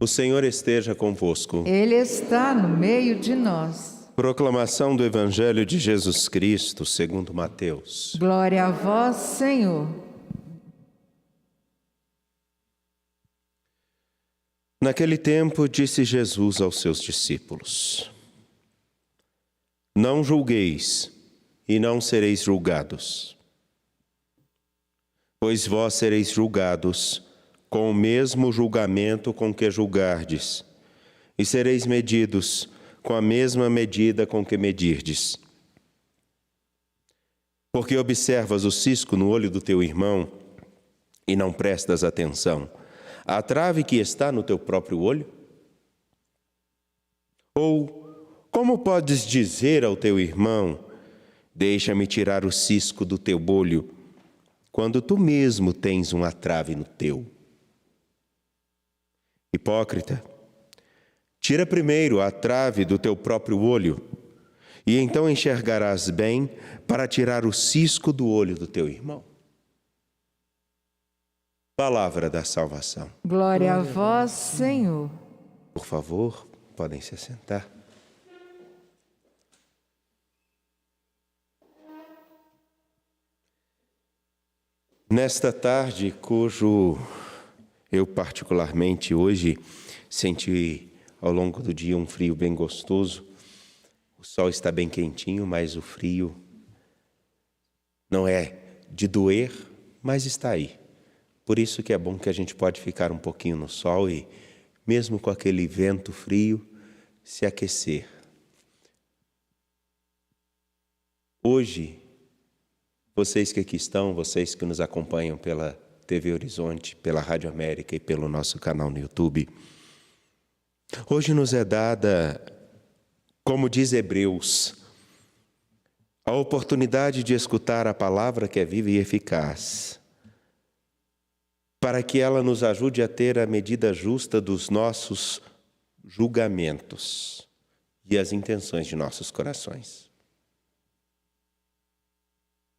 O Senhor esteja convosco. Ele está no meio de nós. Proclamação do Evangelho de Jesus Cristo, segundo Mateus. Glória a vós, Senhor. Naquele tempo, disse Jesus aos seus discípulos: Não julgueis, e não sereis julgados. Pois vós sereis julgados com o mesmo julgamento com que julgardes, e sereis medidos com a mesma medida com que medirdes. Porque observas o cisco no olho do teu irmão e não prestas atenção à trave que está no teu próprio olho? Ou como podes dizer ao teu irmão: deixa-me tirar o cisco do teu olho, quando tu mesmo tens uma trave no teu? Hipócrita, tira primeiro a trave do teu próprio olho, e então enxergarás bem para tirar o cisco do olho do teu irmão. Palavra da salvação. Glória a vós, Senhor. Por favor, podem se assentar. Nesta tarde, cujo eu particularmente hoje senti ao longo do dia um frio bem gostoso, o sol está bem quentinho, mas o frio não é de doer, mas está aí. Por isso que é bom que a gente pode ficar um pouquinho no sol e, mesmo com aquele vento frio, se aquecer. Hoje, vocês que aqui estão, vocês que nos acompanham pela TV Horizonte, pela Rádio América e pelo nosso canal no YouTube, hoje nos é dada, como diz Hebreus, a oportunidade de escutar a palavra que é viva e eficaz, para que ela nos ajude a ter a medida justa dos nossos julgamentos e as intenções de nossos corações.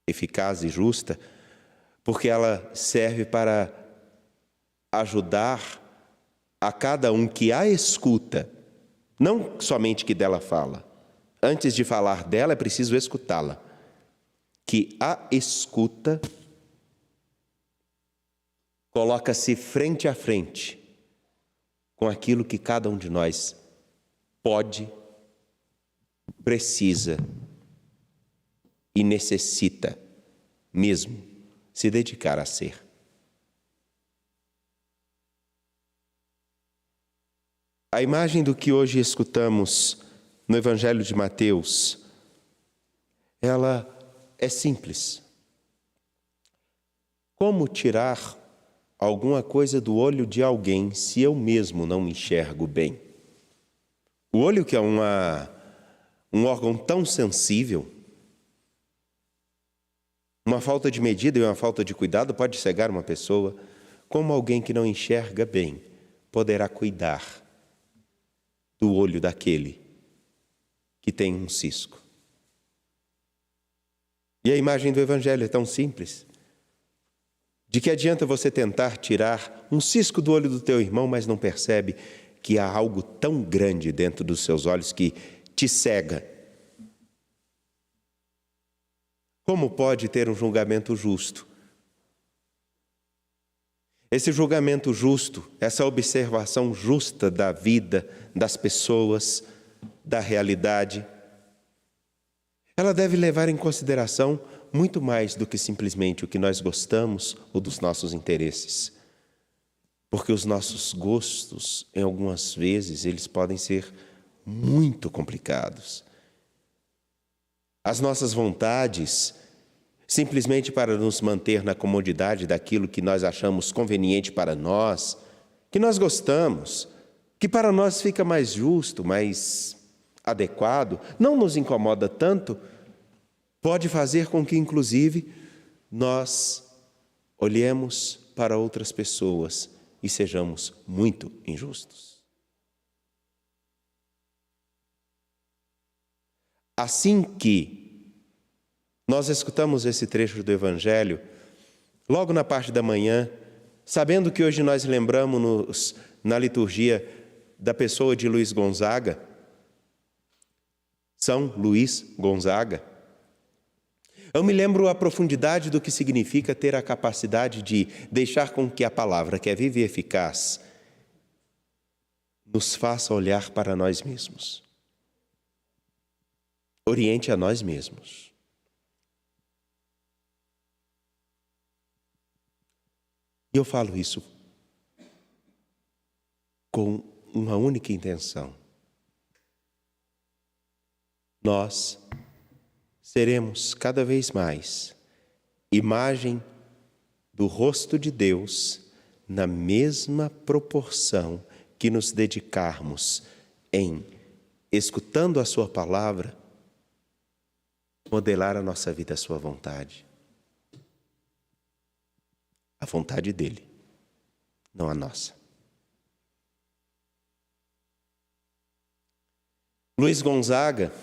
Eficaz e justa, porque ela serve para ajudar a cada um que a escuta, não somente que dela fala. Antes de falar dela, é preciso escutá-la. Que a escuta coloca-se frente a frente com aquilo que cada um de nós pode, precisa e necessita mesmo se dedicar a ser. A imagem do que hoje escutamos no Evangelho de Mateus, ela é simples. Como tirar alguma coisa do olho de alguém se eu mesmo não me enxergo bem? O olho, que é um órgão tão sensível, uma falta de medida e uma falta de cuidado pode cegar uma pessoa. Como alguém que não enxerga bem poderá cuidar do olho daquele que tem um cisco? E a imagem do Evangelho é tão simples. De que adianta você tentar tirar um cisco do olho do teu irmão, mas não percebe que há algo tão grande dentro dos seus olhos que te cega? Como pode ter um julgamento justo? Esse julgamento justo, essa observação justa da vida, das pessoas, da realidade, ela deve levar em consideração muito mais do que simplesmente o que nós gostamos ou dos nossos interesses. Porque os nossos gostos, em algumas vezes, eles podem ser muito complicados. As nossas vontades, simplesmente para nos manter na comodidade daquilo que nós achamos conveniente para nós, que nós gostamos, que para nós fica mais justo, mais adequado, não nos incomoda tanto, pode fazer com que, inclusive, nós olhemos para outras pessoas e sejamos muito injustos. Assim que nós escutamos esse trecho do Evangelho, logo na parte da manhã, sabendo que hoje nós lembramos-nos na liturgia da pessoa de Luiz Gonzaga, São Luís Gonzaga. Eu me lembro a profundidade do que significa ter a capacidade de deixar com que a palavra, que é viva e eficaz, nos faça olhar para nós mesmos. Oriente a nós mesmos. E eu falo isso com uma única intenção. Nós seremos cada vez mais imagem do rosto de Deus na mesma proporção que nos dedicarmos em, escutando a sua palavra, modelar a nossa vida à sua vontade. A vontade dele, não a nossa. Luiz Gonzaga,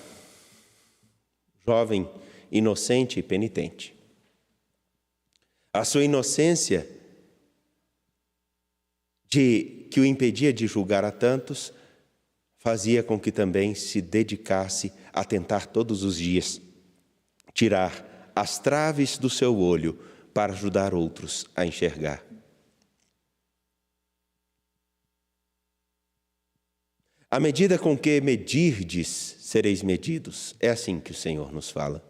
jovem inocente e penitente. A sua inocência, que o impedia de julgar a tantos, fazia com que também se dedicasse a tentar todos os dias tirar as traves do seu olho para ajudar outros a enxergar. À medida com que medirdes, sereis medidos. É assim que o Senhor nos fala.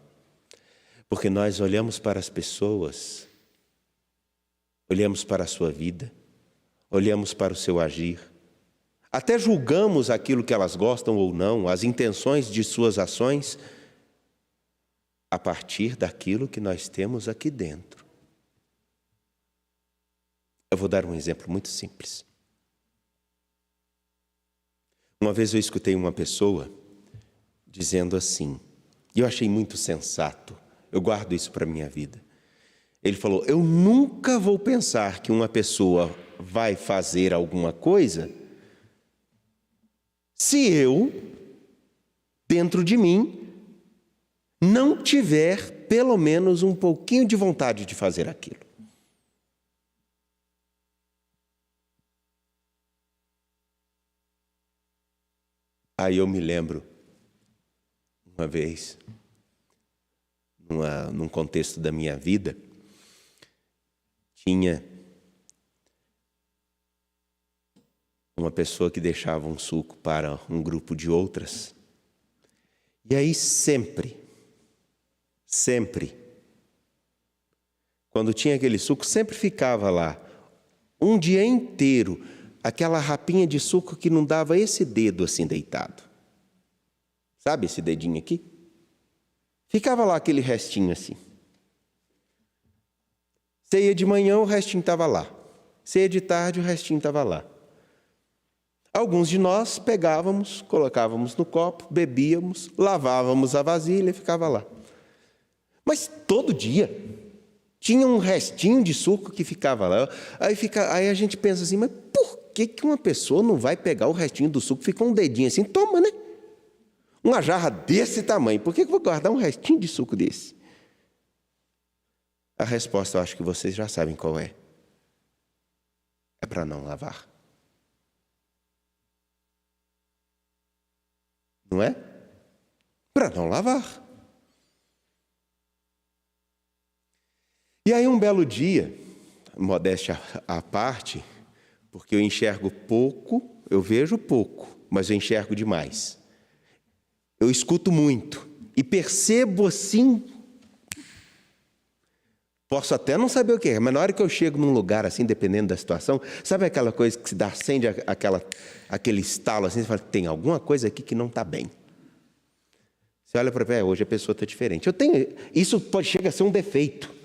Porque nós olhamos para as pessoas, olhamos para a sua vida, olhamos para o seu agir, até julgamos aquilo que elas gostam ou não, as intenções de suas ações, a partir daquilo que nós temos aqui dentro. Eu vou dar um exemplo muito simples. Uma vez eu escutei uma pessoa dizendo assim, e eu achei muito sensato, eu guardo isso para a minha vida. Ele falou, eu nunca vou pensar que uma pessoa vai fazer alguma coisa se eu, dentro de mim, não tiver pelo menos um pouquinho de vontade de fazer aquilo. Aí eu me lembro, uma vez, num contexto da minha vida, tinha uma pessoa que deixava um suco para um grupo de outras. E aí sempre, quando tinha aquele suco, sempre ficava lá, um dia inteiro, aquela rapinha de suco que não dava esse dedo assim deitado. Sabe esse dedinho aqui? Ficava lá aquele restinho assim. Você ia de manhã, o restinho estava lá. Você ia de tarde, o restinho estava lá. Alguns de nós pegávamos, colocávamos no copo, bebíamos, lavávamos a vasilha e ficava lá. Mas todo dia tinha um restinho de suco que ficava lá. Aí a gente pensa assim, mas por que uma pessoa não vai pegar o restinho do suco, fica um dedinho assim, toma, né? Uma jarra desse tamanho, por que eu vou guardar um restinho de suco desse? A resposta eu acho que vocês já sabem qual é. É para não lavar. Não é? Para não lavar. E aí um belo dia, modéstia à parte, porque eu enxergo pouco, eu vejo pouco, mas eu enxergo demais. Eu escuto muito e percebo assim, posso até não saber o que é, mas na hora que eu chego num lugar assim, dependendo da situação, sabe aquela coisa que se dá, acende aquele estalo assim, você fala, tem alguma coisa aqui que não está bem. Você olha para ver, hoje a pessoa está diferente. Isso chega a ser um defeito.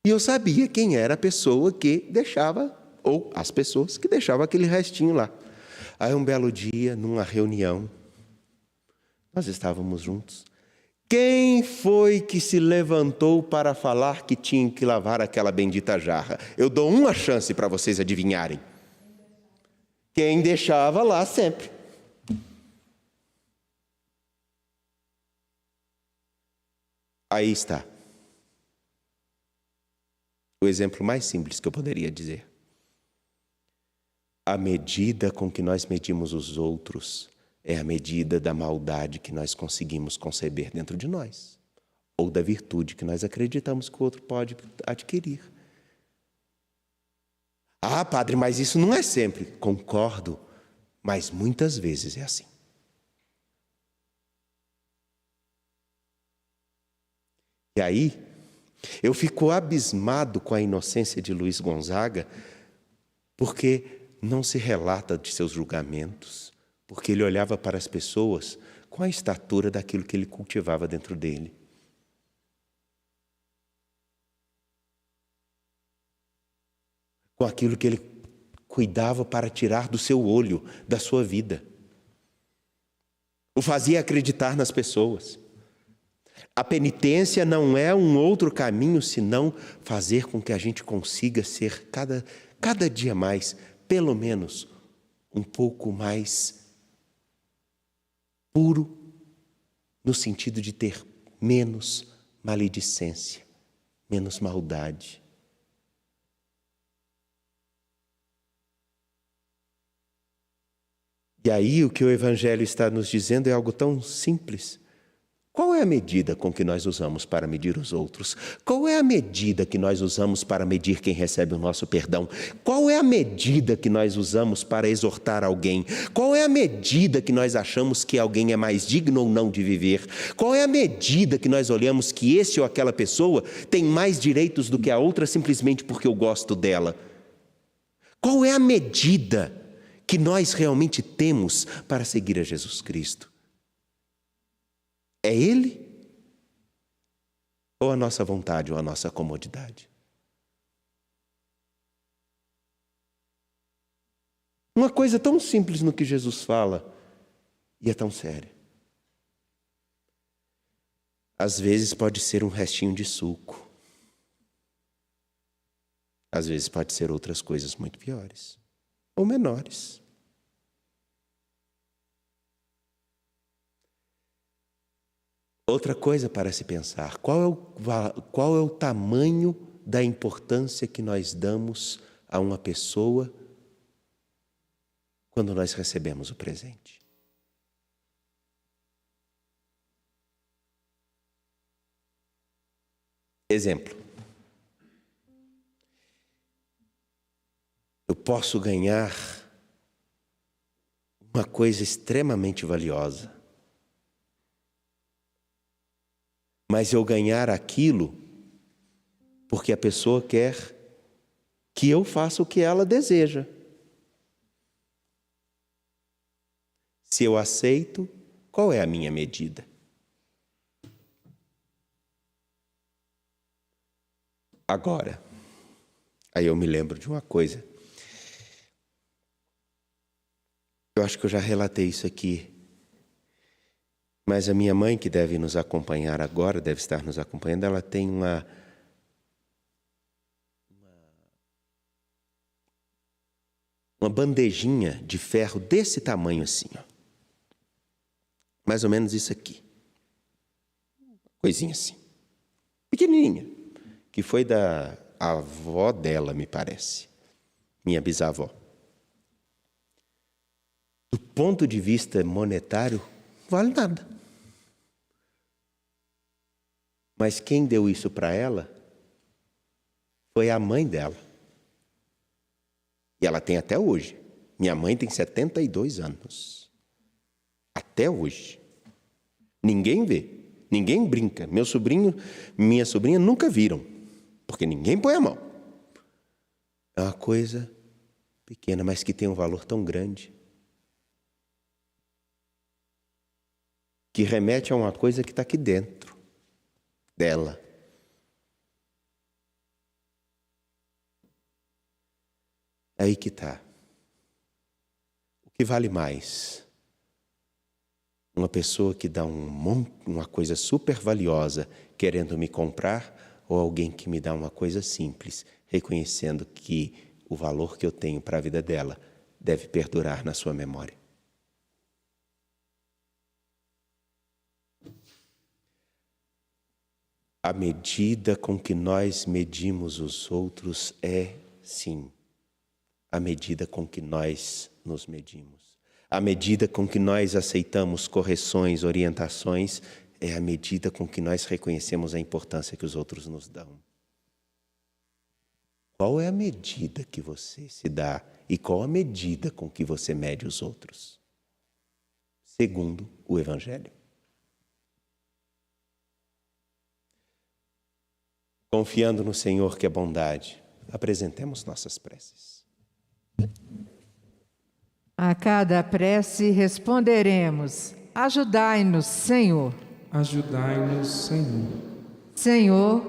E eu sabia quem era a pessoa que deixava, ou as pessoas que deixavam aquele restinho lá. Aí um belo dia, numa reunião, nós estávamos juntos. Quem foi que se levantou para falar que tinha que lavar aquela bendita jarra? Eu dou uma chance para vocês adivinharem. Quem deixava lá sempre. Aí está. O exemplo mais simples que eu poderia dizer. A medida com que nós medimos os outros é a medida da maldade que nós conseguimos conceber dentro de nós, ou da virtude que nós acreditamos que o outro pode adquirir. Ah, padre, mas isso não é sempre. Concordo, mas muitas vezes é assim. E aí, eu fico abismado com a inocência de Luiz Gonzaga, porque não se relata de seus julgamentos, porque ele olhava para as pessoas com a estatura daquilo que ele cultivava dentro dele. Com aquilo que ele cuidava para tirar do seu olho, da sua vida. O fazia acreditar nas pessoas. A penitência não é um outro caminho senão fazer com que a gente consiga ser cada dia mais, pelo menos, um pouco mais puro, no sentido de ter menos maledicência, menos maldade. E aí o que o Evangelho está nos dizendo é algo tão simples. Qual é a medida com que nós usamos para medir os outros? Qual é a medida que nós usamos para medir quem recebe o nosso perdão? Qual é a medida que nós usamos para exortar alguém? Qual é a medida que nós achamos que alguém é mais digno ou não de viver? Qual é a medida que nós olhamos que esse ou aquela pessoa tem mais direitos do que a outra simplesmente porque eu gosto dela? Qual é a medida que nós realmente temos para seguir a Jesus Cristo? É Ele? Ou a nossa vontade ou a nossa comodidade? Uma coisa tão simples no que Jesus fala e é tão séria. Às vezes pode ser um restinho de suco. Às vezes pode ser outras coisas muito piores ou menores. Outra coisa para se pensar, qual é o tamanho da importância que nós damos a uma pessoa quando nós recebemos o presente? Exemplo. Eu posso ganhar uma coisa extremamente valiosa, mas eu ganhar aquilo porque a pessoa quer que eu faça o que ela deseja. Se eu aceito, qual é a minha medida? Agora, aí eu me lembro de uma coisa. Eu acho que eu já relatei isso aqui. Mas a minha mãe, que deve nos acompanhar agora, deve estar nos acompanhando, ela tem uma bandejinha de ferro desse tamanho assim, ó. Mais ou menos isso aqui. Coisinha assim. Pequenininha. Que foi da avó dela, me parece. Minha bisavó. Do ponto de vista monetário, não vale nada. Mas quem deu isso para ela foi a mãe dela. E ela tem até hoje. Minha mãe tem 72 anos. Até hoje. Ninguém vê, ninguém brinca. Meu sobrinho, minha sobrinha nunca viram, porque ninguém põe a mão. É uma coisa pequena, mas que tem um valor tão grande, que remete a uma coisa que está aqui dentro dela. É aí que está. O que vale mais? Uma pessoa que dá uma coisa super valiosa querendo me comprar, ou alguém que me dá uma coisa simples, reconhecendo que o valor que eu tenho para a vida dela deve perdurar na sua memória. A medida com que nós medimos os outros é, sim, à medida com que nós nos medimos. À medida com que nós aceitamos correções, orientações, é à medida com que nós reconhecemos a importância que os outros nos dão. Qual é a medida que você se dá e qual a medida com que você mede os outros? Segundo o Evangelho. Confiando no Senhor que é bondade, apresentemos nossas preces. A cada prece responderemos: ajudai-nos, Senhor. Ajudai-nos, Senhor. Senhor,